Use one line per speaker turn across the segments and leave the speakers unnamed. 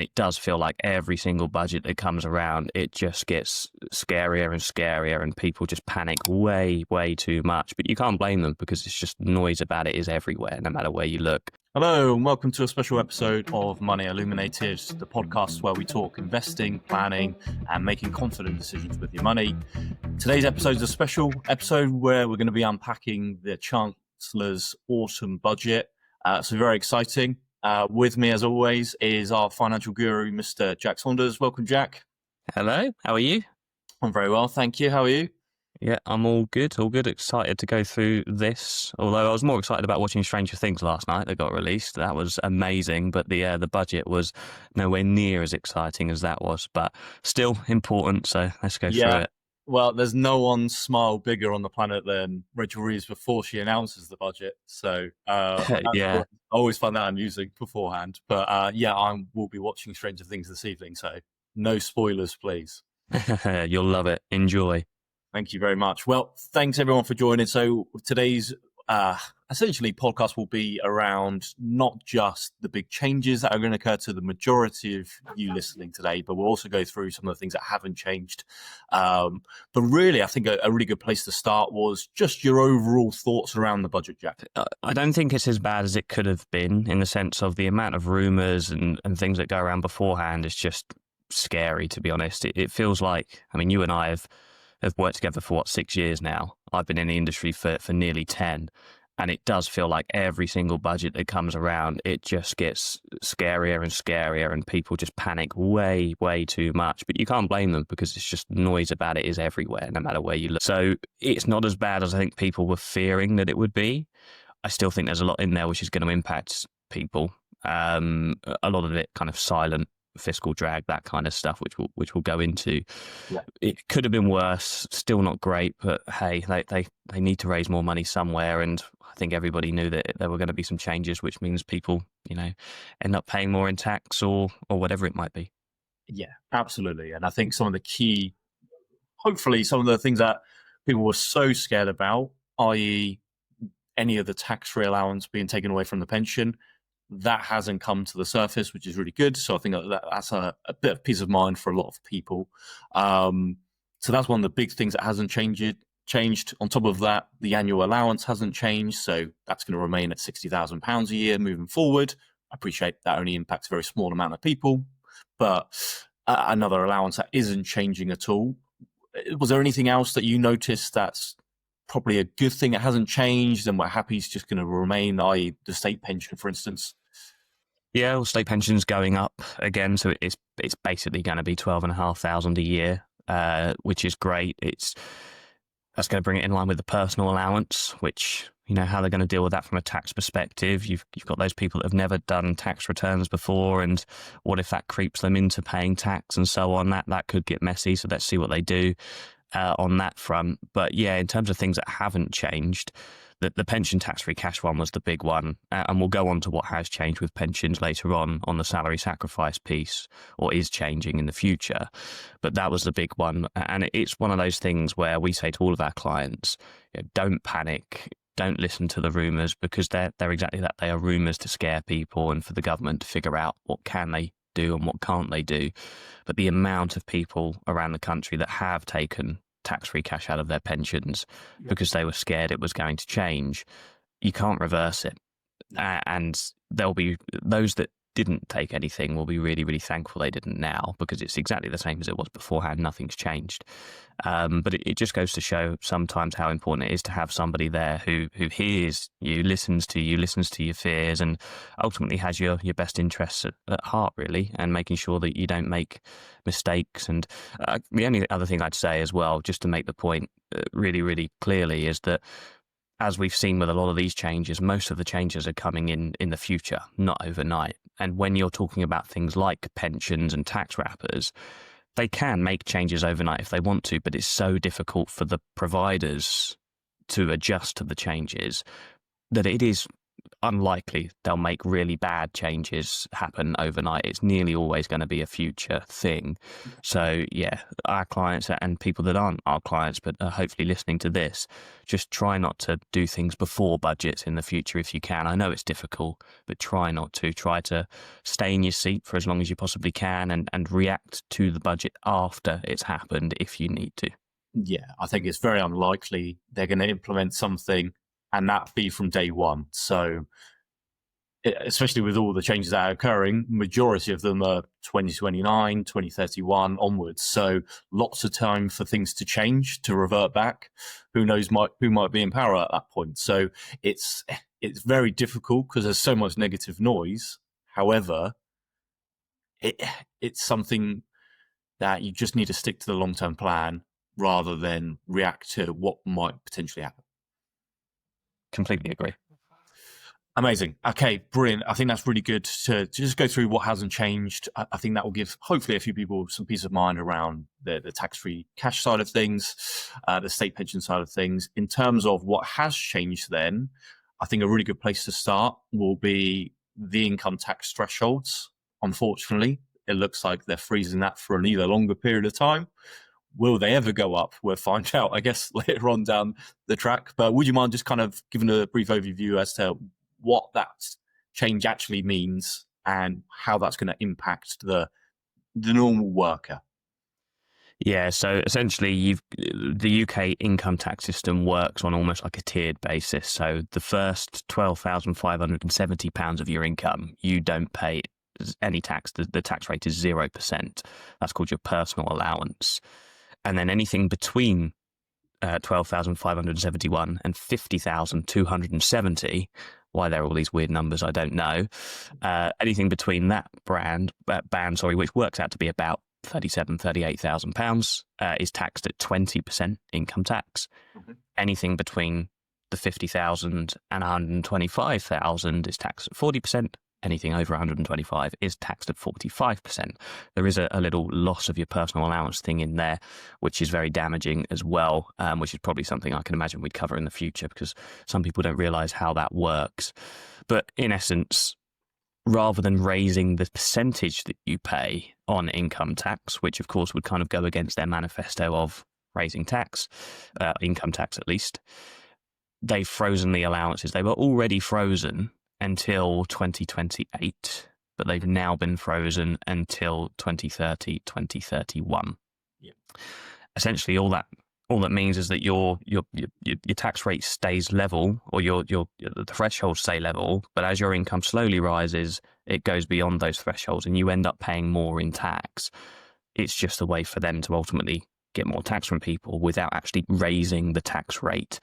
it does feel like every single budget that comes around, it just gets scarier and scarier, and people just panic way, way too much. But you can't blame them because it's just noise about it is everywhere, no matter where you look.
Hello, and welcome to a special episode of Money Illuminated, the podcast where we talk investing, planning, and making confident decisions with your money. Today's episode is a special episode where we're going to be unpacking the Chancellor's autumn budget. So very exciting. With me, as always, is our financial guru, Mr. Jack Saunders. Welcome, Jack.
Hello, how are you?
I'm very well, thank you. How are you?
Yeah, I'm all good. Excited to go through this. Although I was more excited about watching Stranger Things last night that got released. That was amazing, but the budget was nowhere near as exciting as that was. But still important, so let's go through it.
Well, there's no one's smile bigger on the planet than Rachel Reeves before she announces the budget. So
yeah,
I always find that amusing beforehand. But I will be watching Stranger Things this evening, so no spoilers, please.
You'll love it. Enjoy.
Thank you very much. Well, thanks everyone for joining. So today's essentially podcast will be around not just the big changes that are going to occur to the majority of you listening today, but we'll also go through some of the things that haven't changed. But really, I think a really good place to start was just your overall thoughts around the budget, Jack.
I don't think it's as bad as it could have been in the sense of the amount of rumours and things that go around beforehand is just scary, to be honest. It feels like, I mean, you and I have worked together for 6 years now. I've been in the industry for nearly 10, and it does feel like every single budget that comes around, it just gets scarier and scarier, and people just panic way, way too much. But you can't blame them because it's just noise about it is everywhere, no matter where you look. So it's not as bad as I think people were fearing that it would be. I still think there's a lot in there which is going to impact people. A lot of it kind of silent fiscal drag, that kind of stuff, which we'll go into.
Yeah.
It could have been worse, still not great, but hey, they need to raise more money somewhere, and I think everybody knew that there were going to be some changes, which means people, end up paying more in tax or whatever it might be.
Yeah, absolutely. And I think some of the key, hopefully some of the things that people were so scared about, i.e. any of the tax-free allowance being taken away from the pension, that hasn't come to the surface, which is really good. So I think that's a bit of peace of mind for a lot of people. So that's one of the big things that hasn't changed. On top of that, the annual allowance hasn't changed. So that's going to remain at £60,000 a year moving forward. I appreciate that only impacts a very small amount of people, but another allowance that isn't changing at all. Was there anything else that you noticed that's probably a good thing that hasn't changed and we're happy it's just going to remain, i.e. the state pension, for instance?
Yeah, well, state pension's going up again, so it's basically going to be £12,500 a year, which is great. That's going to bring it in line with the personal allowance, which, how they're going to deal with that from a tax perspective. You've got those people that have never done tax returns before, and what if that creeps them into paying tax and so on? That could get messy, so let's see what they do on that front. But yeah, in terms of things that haven't changed, the pension tax-free cash one was the big one, and we'll go on to what has changed with pensions later on the salary sacrifice piece, or is changing in the future. But that was the big one, and it's one of those things where we say to all of our clients, don't panic, don't listen to the rumours, because they're exactly that. They are rumours to scare people and for the government to figure out what can they do and what can't they do. But the amount of people around the country that have taken tax-free cash out of their pensions because they were scared it was going to change, you can't reverse it. And there'll be those that didn't take anything will be really, really thankful they didn't now, because it's exactly the same as it was beforehand. Nothing's changed. But it just goes to show sometimes how important it is to have somebody there who hears you, listens to your fears, and ultimately has your best interests at heart, really, and making sure that you don't make mistakes. And the only other thing I'd say as well, just to make the point really, really clearly, is that as we've seen with a lot of these changes, most of the changes are coming in the future, not overnight. And when you're talking about things like pensions and tax wrappers, they can make changes overnight if they want to, but it's so difficult for the providers to adjust to the changes that it is unlikely they'll make really bad changes happen overnight. It's nearly always going to be a future thing. So yeah, our clients and people that aren't our clients but are hopefully listening to this, just try not to do things before budgets in the future if you can. I know it's difficult, but try not to. Try to stay in your seat for as long as you possibly can, and react to the budget after it's happened if you need to.
Yeah, I think it's very unlikely they're going to implement something and that be from day one. So, especially with all the changes that are occurring, majority of them are 2029, 2031 onwards. So lots of time for things to change, to revert back. Who knows who might be in power at that point. So it's very difficult because there's so much negative noise. However, it's something that you just need to stick to the long-term plan rather than react to what might potentially happen.
Completely agree.
Amazing. Okay, brilliant. I think that's really good to just go through what hasn't changed. I think that will give hopefully a few people some peace of mind around the tax-free cash side of things, the state pension side of things. In terms of what has changed then, I think a really good place to start will be the income tax thresholds. Unfortunately, it looks like they're freezing that for an either longer period of time. Will they ever go up? We'll find out, I guess, later on down the track. But would you mind just kind of giving a brief overview as to what that change actually means and how that's going to impact the normal worker?
Yeah, so essentially, the UK income tax system works on almost like a tiered basis. So the first £12,570 of your income, you don't pay any tax. The tax rate is 0%. That's called your personal allowance. And then anything between 12,571 and 50,270, why there are all these weird numbers, I don't know. Anything between that band, which works out to be about £38,000, is taxed at 20% income tax. Mm-hmm. Anything between the 50,000 and 125,000 is taxed at 40%. Anything over 125 is taxed at 45%. There is a little loss of your personal allowance thing in there, which is very damaging as well, which is probably something I can imagine we'd cover in the future because some people don't realise how that works. But in essence, rather than raising the percentage that you pay on income tax, which of course would kind of go against their manifesto of raising tax, income tax at least, they've frozen the allowances. They were already frozen until 2028, but they've now been frozen until 2030, 2031. Yeah. Essentially, all that means is that your tax rate stays level, or the thresholds stay level, but as your income slowly rises, it goes beyond those thresholds, and you end up paying more in tax. It's just a way for them to ultimately get more tax from people without actually raising the tax rate.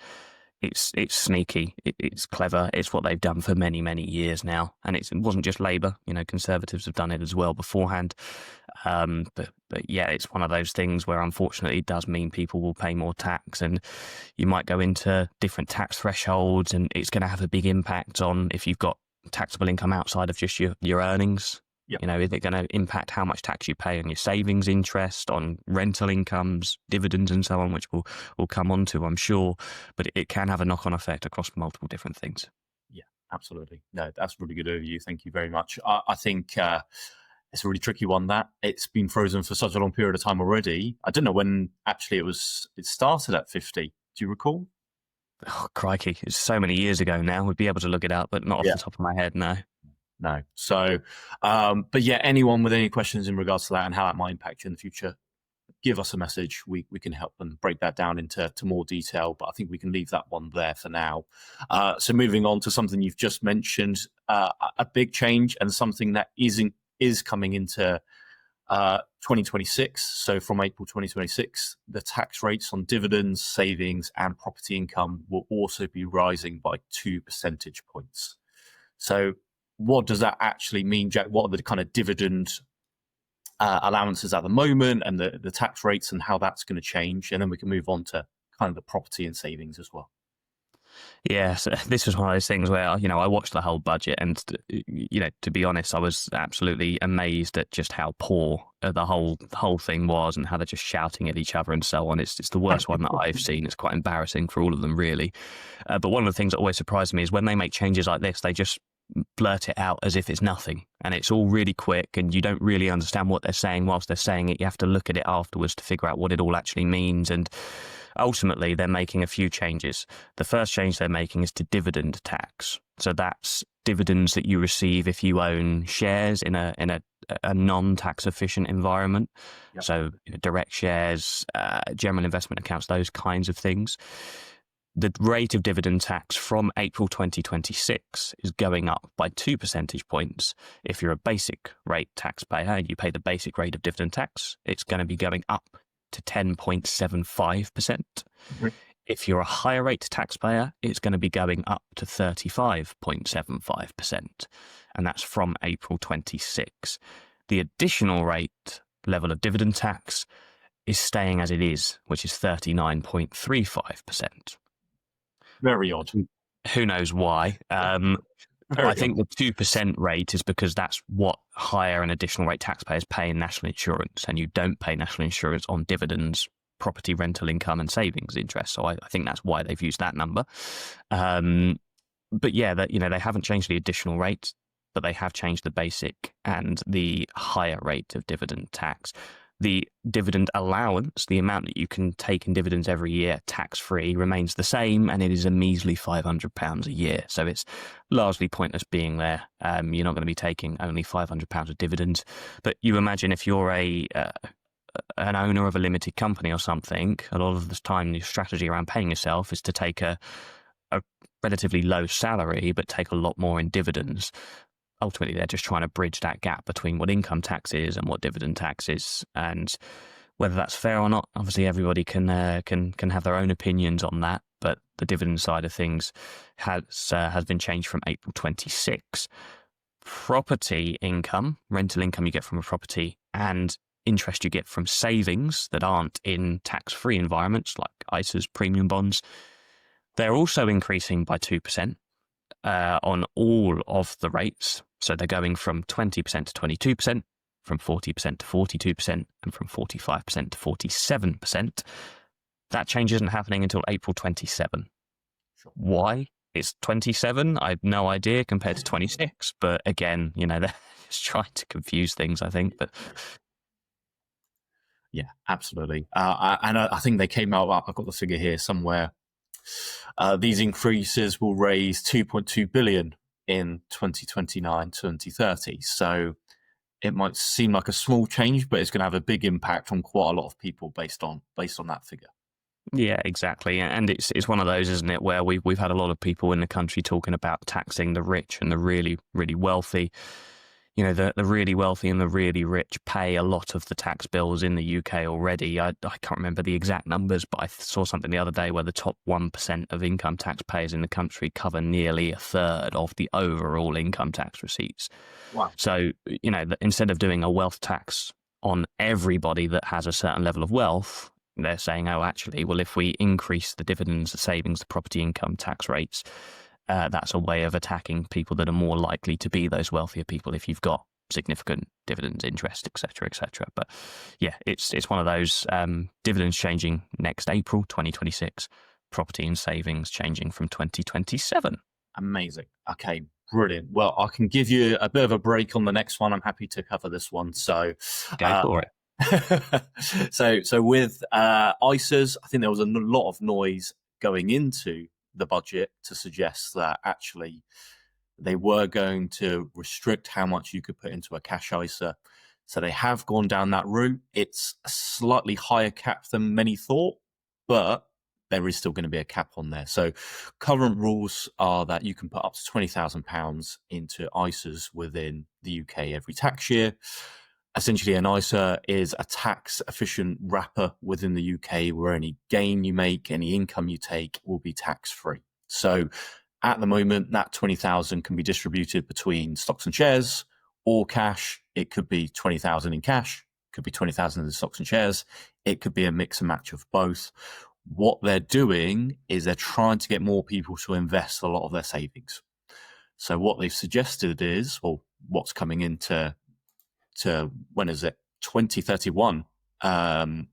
It's sneaky, it's clever, it's what they've done for many, many years now. And it wasn't just Labour, Conservatives have done it as well beforehand. But yeah, it's one of those things where unfortunately it does mean people will pay more tax, and you might go into different tax thresholds, and it's going to have a big impact on if you've got taxable income outside of just your earnings. Yep. Is it going to impact how much tax you pay on your savings interest, on rental incomes, dividends and so on, which we'll come on to, I'm sure. But it can have a knock-on effect across multiple different things.
Yeah, absolutely. No, that's a really good overview. Thank you very much. I think it's a really tricky one that it's been frozen for such a long period of time already. I don't know when actually it started at 50. Do you recall?
Oh, crikey. It's so many years ago now. We'd be able to look it up, but not off the top of my head, no.
No. So, but yeah, anyone with any questions in regards to that and how that might impact you in the future, give us a message. We can help and break that down into more detail, but I think we can leave that one there for now. So moving on to something you've just mentioned, a big change and something that is coming into 2026. So from April 2026, the tax rates on dividends, savings and property income will also be rising by 2 percentage points. So what does that actually mean, Jack? What are the kind of dividend allowances at the moment and the tax rates and how that's going to change? And then we can move on to kind of the property and savings as well.
Yeah, so this was one of those things where, I watched the whole budget and, to be honest, I was absolutely amazed at just how poor the whole thing was and how they're just shouting at each other and so on. It's the worst one that I've seen. It's quite embarrassing for all of them, really. But one of the things that always surprises me is when they make changes like this, they just blurt it out as if it's nothing. And it's all really quick and you don't really understand what they're saying whilst they're saying it. You have to look at it afterwards to figure out what it all actually means. And ultimately, they're making a few changes. The first change they're making is to dividend tax. So that's dividends that you receive if you own shares in a non-tax efficient environment.
Yep.
So direct shares, general investment accounts, those kinds of things. The rate of dividend tax from April 2026 is going up by 2 percentage points. If you're a basic rate taxpayer and you pay the basic rate of dividend tax, it's going to be going up to 10.75%.
Mm-hmm.
If you're a higher rate taxpayer, it's going to be going up to 35.75%. And that's from April 26. The additional rate level of dividend tax is staying as it is, which is 39.35%.
Very odd.
Who knows why? I think the 2% rate is because that's what higher and additional rate taxpayers pay in national insurance, and you don't pay national insurance on dividends, property, rental income, and savings interest. So I think that's why they've used that number. But yeah, that they haven't changed the additional rate, but they have changed the basic and the higher rate of dividend tax. The dividend allowance, the amount that you can take in dividends every year tax-free, remains the same, and it is a measly £500 a year. So it's largely pointless being there. You're not going to be taking only £500 of dividends. But you imagine if you're an owner of a limited company or something, a lot of the time your strategy around paying yourself is to take a relatively low salary but take a lot more in dividends. Ultimately, they're just trying to bridge that gap between what income tax is and what dividend tax is, and whether that's fair or not. Obviously, everybody can have their own opinions on that. But the dividend side of things has been changed from April 26. Property income, rental income you get from a property, and interest you get from savings that aren't in tax-free environments like ISAs, premium bonds, they're also increasing by 2%. On all of the rates. So they're going from 20% to 22%, from 40% to 42%, and from 45% to 47%. That change isn't happening until April 27.
Sure.
Why? It's 27. I have no idea compared to 26. But again, they're just trying to confuse things, I think. But
yeah, absolutely. And I think they came out, I've got the figure here somewhere. These increases will raise 2.2 billion in 2029-2030. So it might seem like a small change, but it's going to have a big impact on quite a lot of people based on that figure.
yeah, exactly. And it's one of those, isn't it, where we've had a lot of people in the country talking about taxing the rich and the really, really wealthy. The really wealthy and the really rich pay a lot of the tax bills in the UK already. I can't remember the exact numbers, but I saw something the other day where the top 1% of income taxpayers in the country cover nearly a third of the overall income tax receipts.
Wow.
So, instead of doing a wealth tax on everybody that has a certain level of wealth, they're saying, oh, actually, well, if we increase the dividends, the savings, the property income tax rates, that's a way of attacking people that are more likely to be those wealthier people if you've got significant dividends, interest, etc., etc. But yeah, it's one of those dividends changing next April 2026, property and savings changing from 2027.
Amazing. Okay, brilliant. Well, I can give you a bit of a break on the next one. I'm happy to cover this one. So
go for it.
So with ISAs, I think there was a lot of noise going into the budget to suggest that actually they were going to restrict how much you could put into a cash ISA. So they have gone down that route. It's a slightly higher cap than many thought, but there is still going to be a cap on there. So current rules are that you can put up to £20,000 into ISAs within the UK every tax year. Essentially, an ISA is a tax-efficient wrapper within the UK where any gain you make, any income you take will be tax-free. So at the moment, that 20,000 can be distributed between stocks and shares or cash. It could be 20,000 in cash, could be 20,000 in stocks and shares. It could be a mix and match of both. What they're doing is they're trying to get more people to invest a lot of their savings. So what they've suggested is, or what's coming into when is it? 2031. From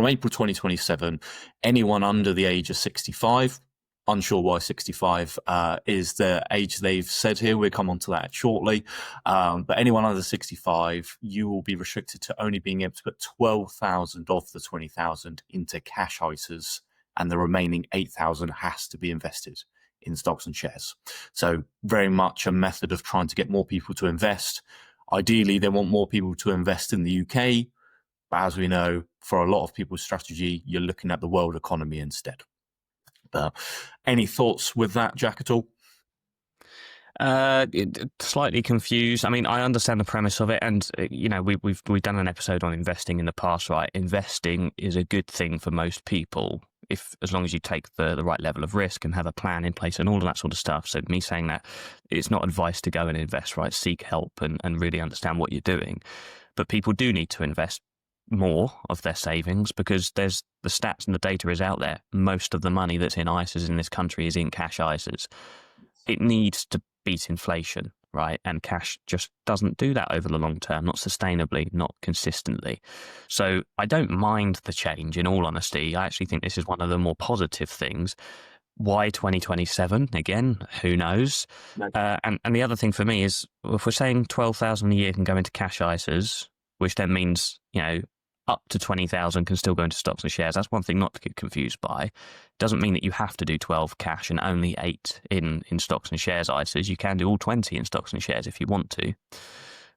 April 2027, anyone under the age of 65, unsure why 65 is the age they've said here. We'll come on to that shortly. But anyone under 65, you will be restricted to only being able to put 12,000 of the 20,000 into cash ISAs, and the remaining 8,000 has to be invested in stocks and shares. So very much a method of trying to get more people to invest. Ideally, they want more people to invest in the UK. But as we know, for a lot of people's strategy, you're looking at the world economy instead. Any thoughts with that, Jack, at all?
Slightly confused. I mean, I understand the premise of it, and we've done an episode on investing in the past, right? Investing is a good thing for most people, as long as you take the right level of risk and have a plan in place and all of that sort of stuff. So me saying that, it's not advice to go and invest, right? Seek help and really understand what you're doing. But people do need to invest more of their savings, because there's the stats and the data is out there. Most of the money that's in ISAs in this country is in cash ISAs. It needs to beat inflation, right? And cash just doesn't do that over the long term, not sustainably, not consistently. So I don't mind the change, in all honesty. I actually think this is one of the more positive things. Why 2027? Again, who knows?
No.
And the other thing for me is, if we're saying 12,000 a year can go into cash ISAs, which then means, up to 20,000 can still go into stocks and shares. That's one thing not to get confused by. Doesn't mean that you have to do 12 cash and only 8 in stocks and shares ISAs. You can do all 20 in stocks and shares if you want to.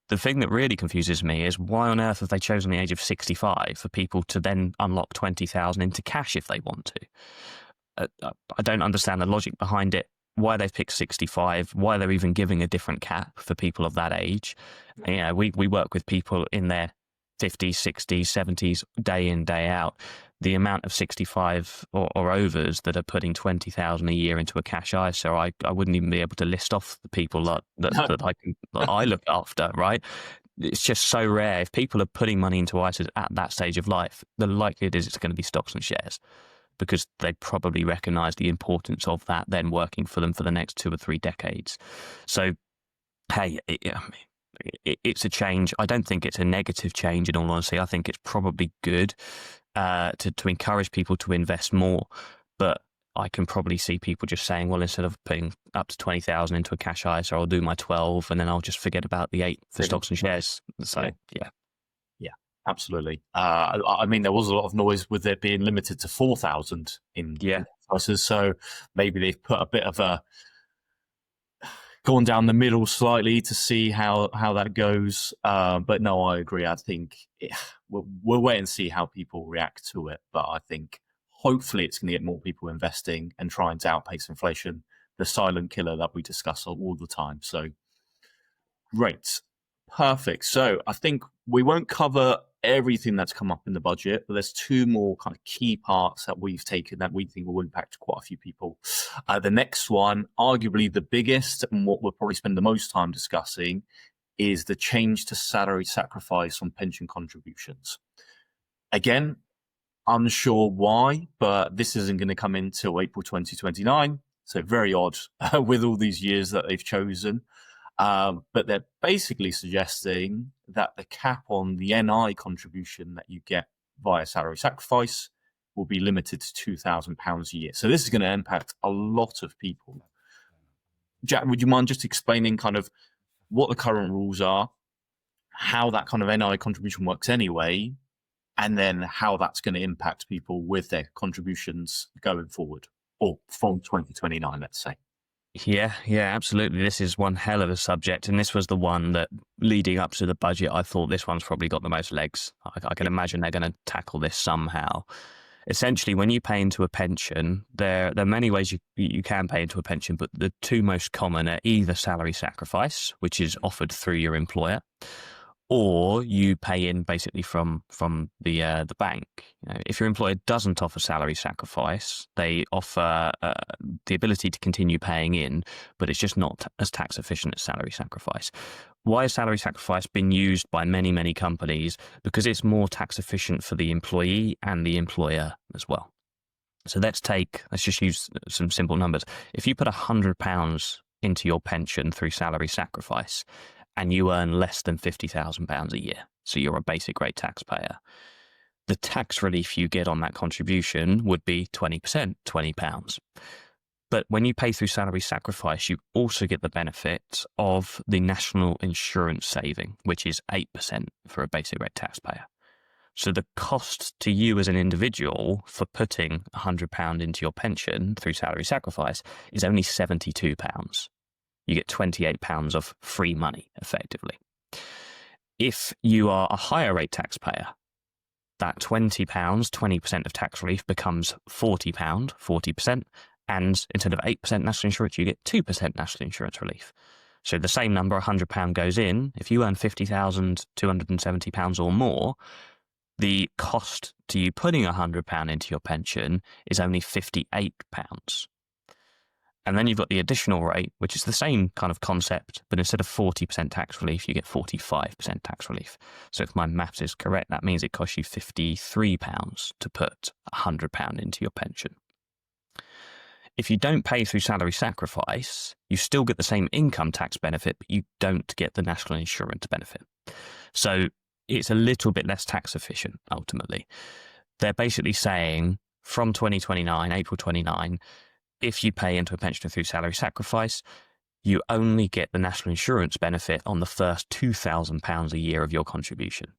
The thing that really confuses me is, why on earth have they chosen the age of 65 for people to then unlock 20,000 into cash if they want to? I don't understand the logic behind it. Why they've picked 65, why they're even giving a different cap for people of that age. We work with people in their 50s, 60s, 70s, day in, day out. The amount of 65 or overs that are putting 20,000 a year into a cash ISA, I wouldn't even be able to list off the people that I look after, right? It's just so rare. If people are putting money into ISAs at that stage of life, the likelihood is it's going to be stocks and shares, because they probably recognize the importance of that then working for them for the next 2 or 3 decades. So, hey, it's a change. I don't think it's a negative change, in all honesty. I think it's probably good to encourage people to invest more. But I can probably see people just saying, well, instead of putting up to 20,000 into a cash ISA, I'll do my 12 and then I'll just forget about the 8 for stocks and shares. So, yeah.
Absolutely. I mean, there was a lot of noise with it being limited to 4,000 in prices. So maybe they've put a bit of gone down the middle slightly to see how that goes. But no, I agree. I think we'll wait and see how people react to it. But I think hopefully it's going to get more people investing and trying to outpace inflation, the silent killer that we discuss all the time. So great. Perfect. So I think we won't cover everything that's come up in the budget, but there's 2 more kind of key parts that we've taken that we think will impact quite a few people. The next one, arguably the biggest, and what we'll probably spend the most time discussing, is the change to salary sacrifice on pension contributions. Again, unsure why, but this isn't going to come in until April 2029. So very odd with all these years that they've chosen. But they're basically suggesting that the cap on the NI contribution that you get via salary sacrifice will be limited to £2,000 a year. So this is going to impact a lot of people. Jack, would you mind just explaining kind of what the current rules are, how that kind of NI contribution works anyway, and then how that's going to impact people with their contributions going forward, or from 2029, let's say?
Yeah, absolutely. This is one hell of a subject, and this was the one that, leading up to the budget, I thought this one's probably got the most legs. I can imagine they're going to tackle this somehow. Essentially, when you pay into a pension, there are many ways you can pay into a pension, but the 2 most common are either salary sacrifice, which is offered through your employer, or you pay in basically from the bank. If your employer doesn't offer salary sacrifice, they offer the ability to continue paying in, but it's just not as tax efficient as salary sacrifice. Why has salary sacrifice been used by many, many companies? Because it's more tax efficient for the employee and the employer as well. So let's just use some simple numbers. If you put £100 into your pension through salary sacrifice and you earn less than £50,000 a year, so you're a basic rate taxpayer, the tax relief you get on that contribution would be 20%, £20. But when you pay through salary sacrifice, you also get the benefit of the national insurance saving, which is 8% for a basic rate taxpayer. So the cost to you as an individual for putting £100 into your pension through salary sacrifice is only £72. You get £28 of free money, effectively. If you are a higher rate taxpayer, that £20, 20% of tax relief becomes £40, 40%, and instead of 8% national insurance, you get 2% national insurance relief. So the same number, £100 goes in. If you earn £50,270 or more, the cost to you putting £100 into your pension is only £58. And then you've got the additional rate, which is the same kind of concept, but instead of 40% tax relief, you get 45% tax relief. So if my maths is correct, that means it costs you £53 to put £100 into your pension. If you don't pay through salary sacrifice, you still get the same income tax benefit, but you don't get the national insurance benefit. So it's a little bit less tax efficient, ultimately. They're basically saying from 2029, April 29, if you pay into a pension through salary sacrifice, you only get the national insurance benefit on the first £2,000 a year of your contribution.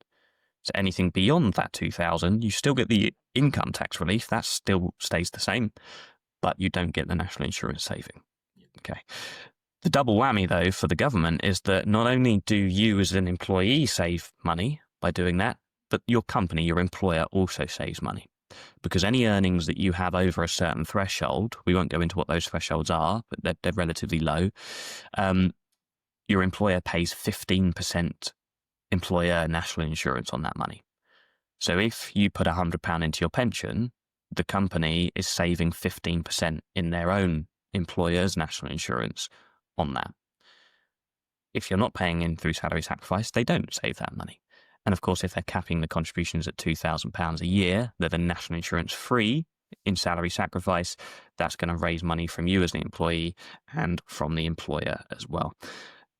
So anything beyond that $2,000, you still get the income tax relief. That still stays the same, but you don't get the national insurance saving. Okay. The double whammy, though, for the government is that not only do you as an employee save money by doing that, but your company, your employer, also saves money. Because any earnings that you have over a certain threshold, we won't go into what those thresholds are, but they're relatively low, your employer pays 15% employer national insurance on that money. So if you put £100 into your pension, the company is saving 15% in their own employer's national insurance on that. If you're not paying in through salary sacrifice, they don't save that money. And of course, if they're capping the contributions at £2,000 a year, they're the national insurance free in salary sacrifice. That's going to raise money from you as the employee and from the employer as well.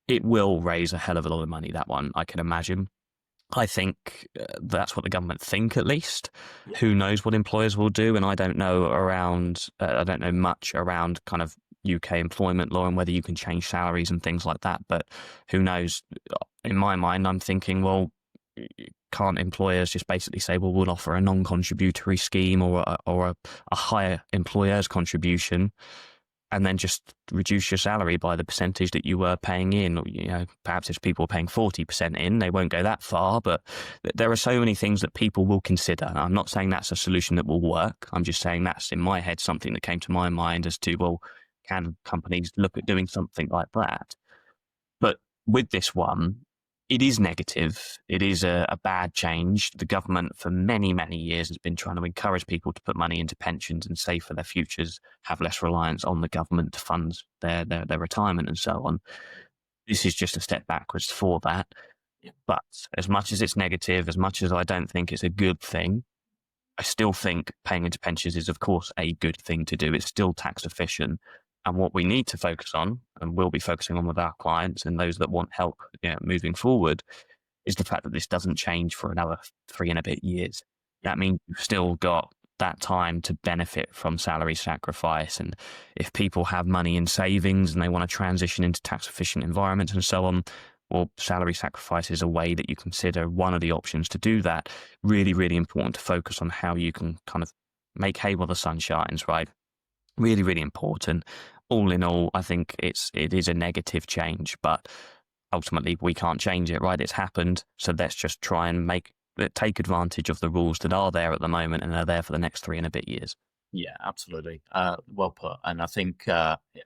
It will raise a hell of a lot of money, that one, I can imagine. I think that's what the government think, at least. Who knows what employers will do? And I don't know much around kind of UK employment law and whether you can change salaries and things like that. But who knows? In my mind, I'm thinking, well, can't employers just basically say, well, we'll offer a non-contributory scheme or a higher employer's contribution, and then just reduce your salary by the percentage that you were paying in? You know, perhaps if people are paying 40% in, they won't go that far, but there are so many things that people will consider. I'm not saying that's a solution that will work. I'm just saying that's, in my head, something that came to my mind as to, well, can companies look at doing something like that? But with this one, it is negative. It is a bad change. The government for many, many years has been trying to encourage people to put money into pensions and save for their futures, have less reliance on the government to fund their retirement and so on. This is just a step backwards for that. But as much as it's negative, as much as I don't think it's a good thing, I still think paying into pensions is, of course, a good thing to do. It's still tax efficient. And what we need to focus on, and we'll be focusing on with our clients and those that want help moving forward, is the fact that this doesn't change for another 3 and a bit years. That means you've still got that time to benefit from salary sacrifice. And if people have money in savings and they want to transition into tax efficient environments and so on, well, salary sacrifice is a way that you consider one of the options to do that. Really, really important to focus on how you can kind of make hay while the sun shines, right? Really, really important. All in all, I think it is a negative change, but ultimately we can't change it, right? It's happened. So let's just try and take advantage of the rules that are there at the moment and are there for the next 3 and a bit years.
Yeah, absolutely. Well put. And I think,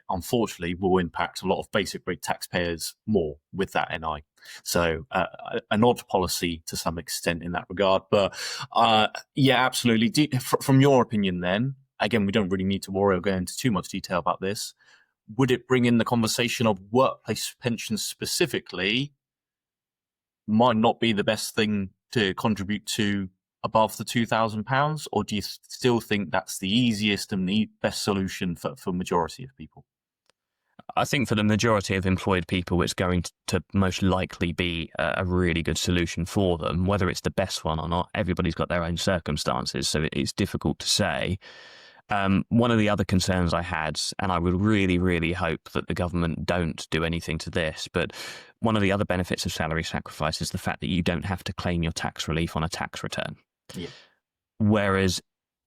unfortunately, will impact a lot of basic rate taxpayers more with that NI. So an odd policy to some extent in that regard. But yeah, absolutely. From your opinion then, again, we don't really need to worry or go into too much detail about this. Would it bring in the conversation of workplace pensions specifically might not be the best thing to contribute to above the £2,000, or do you still think that's the easiest and the best solution for majority of people?
I think for the majority of employed people, it's going to most likely be a really good solution for them. Whether it's the best one or not, everybody's got their own circumstances, so it's difficult to say. One of the other concerns I had, and I would really, really hope that the government don't do anything to this, but one of the other benefits of salary sacrifice is the fact that you don't have to claim your tax relief on a tax return.
Yeah.
Whereas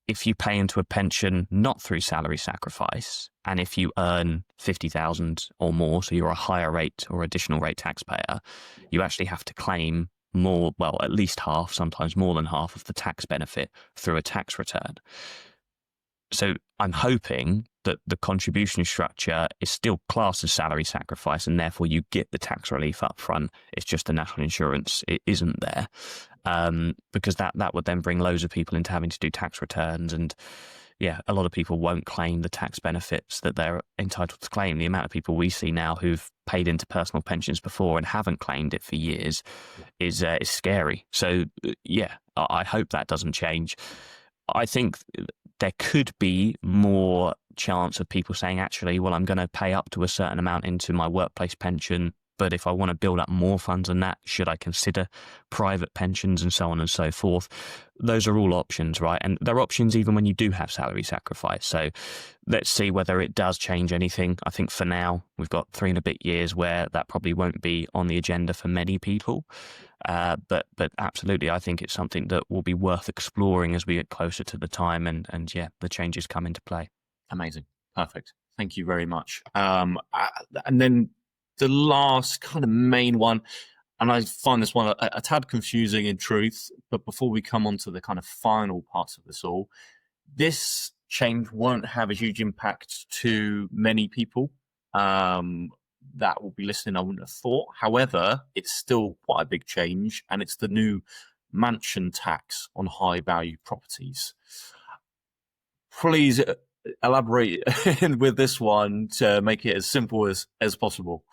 if you pay into a pension not through salary sacrifice, and if you earn 50,000 or more, so you're a higher rate or additional rate taxpayer, you actually have to claim more, well, at least half, sometimes more than half of the tax benefit through a tax return. So I'm hoping that the contribution structure is still classed as salary sacrifice, and therefore you get the tax relief up front. It's just the national insurance, it isn't there. Because that would then bring loads of people into having to do tax returns. And yeah, a lot of people won't claim the tax benefits that they're entitled to claim. The amount of people we see now who've paid into personal pensions before and haven't claimed it for years is scary. So yeah, I hope that doesn't change. I think there could be more chance of people saying, actually, well, I'm going to pay up to a certain amount into my workplace pension, but if I want to build up more funds than that, should I consider private pensions and so on and so forth? Those are all options, right? And they're options even when you do have salary sacrifice. So let's see whether it does change anything. I think for now, we've got 3 and a bit years where that probably won't be on the agenda for many people. But absolutely, I think it's something that will be worth exploring as we get closer to the time and yeah, the changes come into play.
Amazing. Perfect. Thank you very much. And then the last kind of main one, and I find this one a tad confusing in truth, but before we come on to the kind of final parts of this all, this change won't have a huge impact to many people that will be listening, I wouldn't have thought. However, it's still quite a big change, and it's the new mansion tax on high value properties. Please elaborate with this one to make it as simple as possible.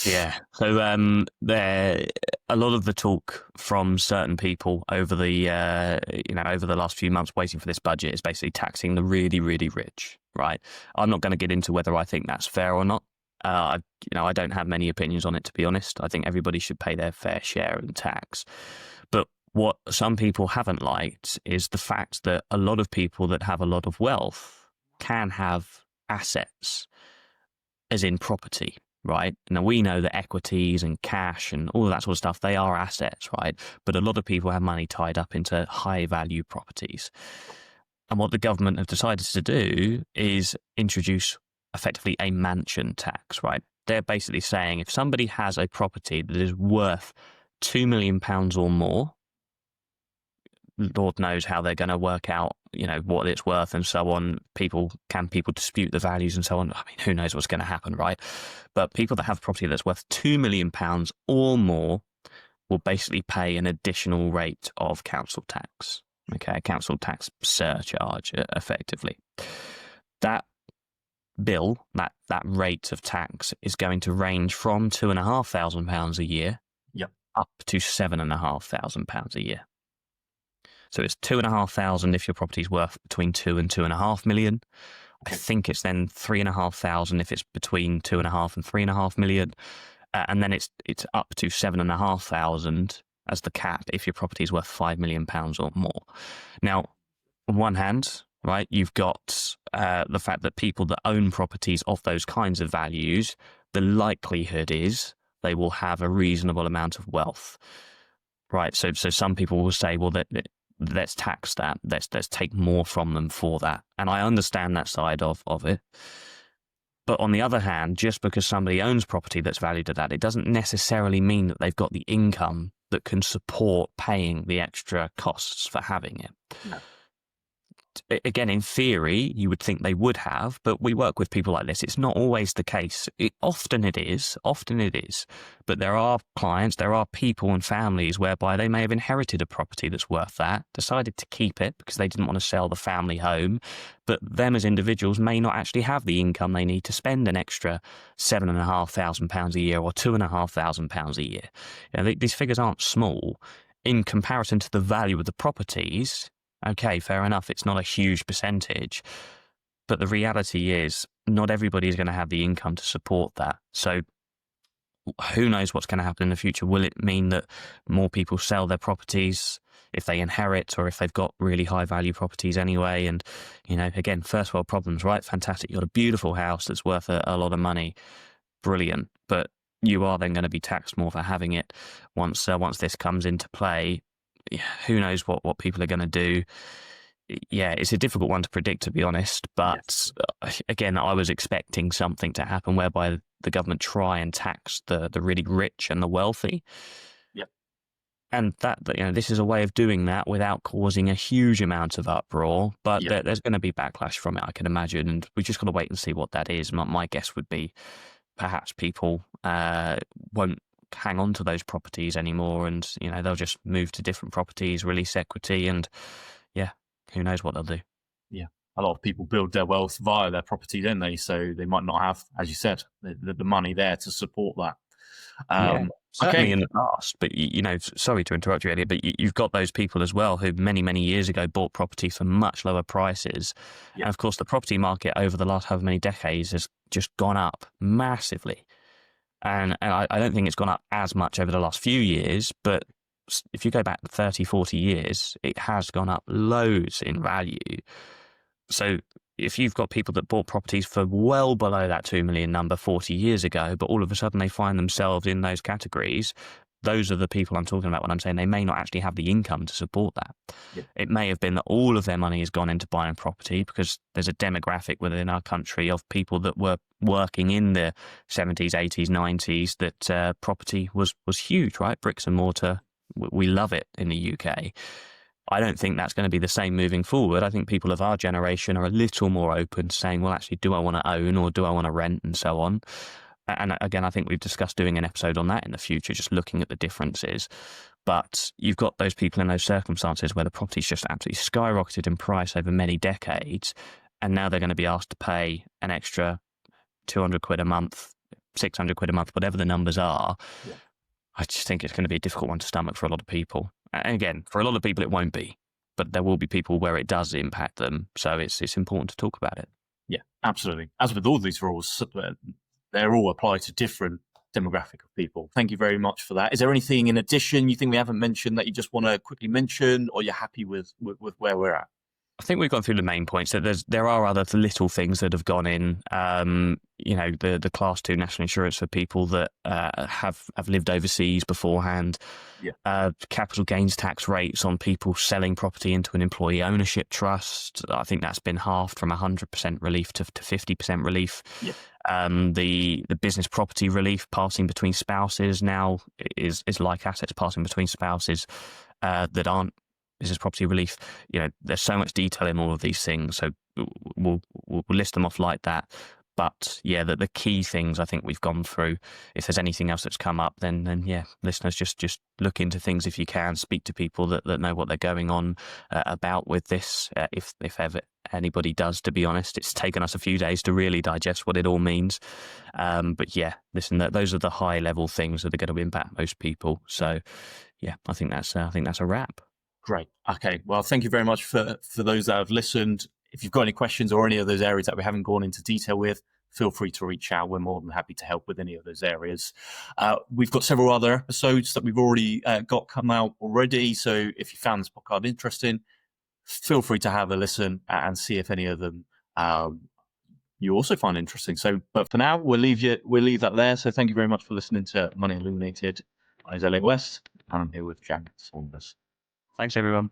Yeah. So there a lot of the talk from certain people over the over the last few months waiting for this budget is basically taxing the really, really rich, right? I'm not going to get into whether I think that's fair or not. I don't have many opinions on it, to be honest. I think everybody should pay their fair share in tax. But what some people haven't liked is the fact that a lot of people that have a lot of wealth can have assets, as in property, right? Now, we know that equities and cash and all of that sort of stuff, they are assets, right? But a lot of people have money tied up into high value properties. And what the government have decided to do is introduce effectively a mansion tax, right? They're basically saying if somebody has a property that is worth £2 million or more, Lord knows how they're going to work out, what it's worth and so on. People dispute the values and so on? I mean, who knows what's going to happen, right? But people that have property that's worth £2 million or more will basically pay an additional rate of council tax. Okay, council tax surcharge, effectively. That bill, that rate of tax is going to range from £2,500 a year up to £7,500 a year. So it's 2,500 if your property's worth between 2 and 2.5 million. I think it's then 3,500 if it's between 2.5 and 3.5 million, and then it's up to 7,500 as the cap if your property is worth £5 million or more. Now, on one hand, right, you've got the fact that people that own properties of those kinds of values, the likelihood is they will have a reasonable amount of wealth, right? So some people will say, well, let's tax that. Let's take more from them for that. And I understand that side of it. But on the other hand, just because somebody owns property that's valued at that, it doesn't necessarily mean that they've got the income that can support paying the extra costs for having it. No. Again, in theory, you would think they would have, but we work with people like this. It's not always the case. Often it is, but there are clients, there are people and families whereby they may have inherited a property that's worth that, decided to keep it because they didn't want to sell the family home, but them as individuals may not actually have the income they need to spend an extra £7,500 a year or £2,500 a year. These figures aren't small. in comparison to the value of the properties, okay, fair enough, it's not a huge percentage. But the reality is not everybody is going to have the income to support that. So who knows what's going to happen in the future? Will it mean that more people sell their properties if they inherit, or if they've got really high value properties anyway? And, again, first world problems, right? Fantastic. You've got a beautiful house that's worth a lot of money. Brilliant. But you are then going to be taxed more for having it once this comes into play. Who knows what people are going to do? Yeah, it's a difficult one to predict, to be honest. But again, I was expecting something to happen whereby the government try and tax the really rich and the wealthy.
Yep.
And that this is a way of doing that without causing a huge amount of uproar. But there's going to be backlash from it, I can imagine. And we've just got to wait and see what that is. My guess would be perhaps people won't hang on to those properties anymore, and they'll just move to different properties, release equity, and who knows what they'll do.
Yeah, a lot of people build their wealth via their property, don't they? So they might not have, as you said, the money there to support that.
Certainly in the past, but sorry to interrupt you, Elliot, but you've got those people as well who many years ago bought property for much lower prices. And of course, the property market over the last however many decades has just gone up massively. And I don't think it's gone up as much over the last few years, but if you go back 30, 40 years, it has gone up loads in value. So if you've got people that bought properties for well below that 2 million number 40 years ago, but all of a sudden they find themselves in those categories, those are the people I'm talking about when I'm saying they may not actually have the income to support that.
Yeah.
It may have been that all of their money has gone into buying property because there's a demographic within our country of people that were working in the 70s, 80s, 90s that property was huge, right? Bricks and mortar. We love it in the UK. I don't think that's going to be the same moving forward. I think people of our generation are a little more open to saying, well, actually, do I want to own or do I want to rent and so on? And again, I think we've discussed doing an episode on that in the future, just looking at the differences. But you've got those people in those circumstances where the property's just absolutely skyrocketed in price over many decades, and now they're going to be asked to pay an extra 200 quid a month, 600 quid a month, whatever the numbers are.
Yeah.
I just think it's going to be a difficult one to stomach for a lot of people. And again, for a lot of people, it won't be, but there will be people where it does impact them. So it's important to talk about it.
Yeah, absolutely. As with all these rules, they're all applied to different demographic of people. Thank you very much for that. Is there anything in addition you think we haven't mentioned that you just want to quickly mention, or you're happy with where we're at?
I think we've gone through the main points. There are other little things that have gone in. The Class 2 national insurance for people that have lived overseas beforehand.
Yeah.
Capital gains tax rates on people selling property into an employee ownership trust. I think that's been halved from 100% relief to 50% relief.
Yeah.
The business property relief passing between spouses now is like assets passing between spouses that aren't business property relief. There's so much detail in all of these things, so we'll list them off like that. But the key things I think we've gone through. If there's anything else that's come up, then listeners, just look into things if you can. Speak to people that know what they're going on about with this. If ever anybody does, to be honest, it's taken us a few days to really digest what it all means. But listen, those are the high level things that are going to impact most people. So I think that's a wrap.
Great. Okay. Well, thank you very much for those that have listened. If you've got any questions or any of those areas that we haven't gone into detail with, feel free to reach out. We're more than happy to help with any of those areas. We've got several other episodes that we've already got come out already. So if you found this podcast interesting, feel free to have a listen and see if any of them you also find interesting. So, but for now, we'll leave that there. So thank you very much for listening to Money Illuminated. My name is Elliot West, and I'm here with Jack Saunders.
Thanks, everyone.